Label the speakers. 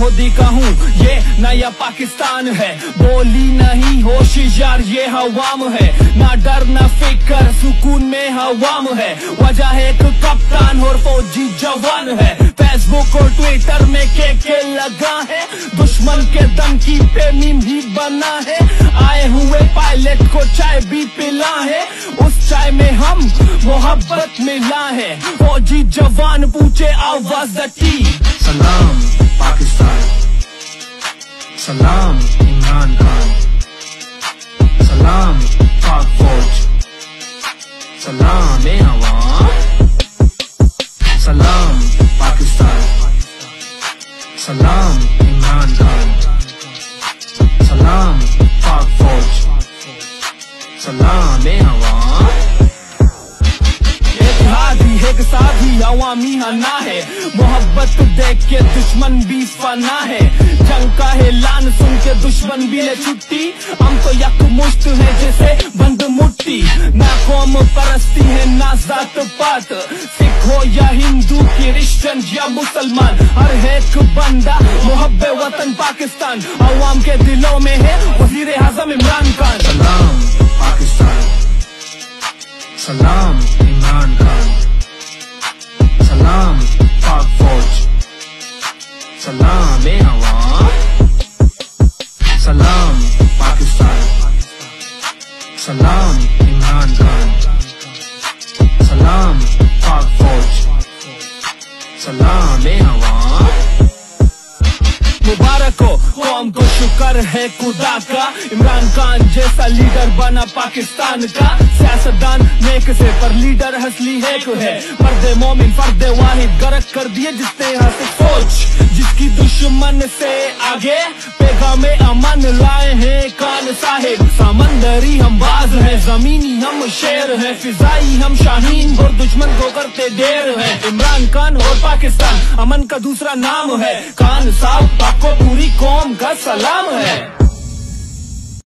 Speaker 1: मोदी का हूँ, ये नया पाकिस्तान है। बोली नहीं होशियार ये हवाम है, ना डर ना फिक्र सुकून में हवाम है। वजह एक कप्तान और फौजी जवान है। फेसबुक और ट्विटर में के लगा है, दुश्मन के धमकी पे मीम ही बना है। आए हुए पायलट को चाय भी पिला है, उस चाय में हम मोहब्बत मिला है। फौजी जवान पूछे आवाज दटी,
Speaker 2: सलाम पाकिस्तान, सलाम इमरान खान, सलाम पाक फौज, सलाम ए अवाम, सलाम पाकिस्तान, सलाम इमरान खान, सलाम पाक फौज, सलाम ए अवाम।
Speaker 1: एक साथी अवामी हना है, मोहब्बत देख के दुश्मन भी फना है। जंग का ऐलान सुन के दुश्मन भी ले छुट्टी, हम तो यकमुश्त है जैसे बंद मुट्ठी। ना कौम परस्ती है ना जात पात, सिख हो या हिंदू क्रिश्चियन या मुसलमान, हर एक बंदा मुहब्बे वतन पाकिस्तान। अवाम के दिलों में है वजीर आजम इमरान खान।
Speaker 2: सलाम पाकिस्तान, सलाम इमरान खान, सलाम पाक फौज, सलाम ए अवाम, सलाम पाकिस्तान, सलाम इमरान खान, सलाम पाक फौज, सलाम ए अवाम।
Speaker 1: मुबारक हो कौम को, शुक्र है खुदा का, इमरान खान जैसा लीडर बना पाकिस्तान का। सियासतदान नेक से पर लीडर असली है को है, मर्दे मोमिन फर्दे वाहिद गरक कर दिए जिसने यहाँ से सोच। जिसकी दुश्मन से आगे पैगाम अमन लाए हैं खान साहिब। समंदरी हम बाज हैं, जमीनी हम शेर हैं, फिजाई हम शाहीन और दुश्मन को करते देर है। इमरान खान और पाकिस्तान अमन का दूसरा नाम है। खान साहब आपको पूरी कौम का सलाम है।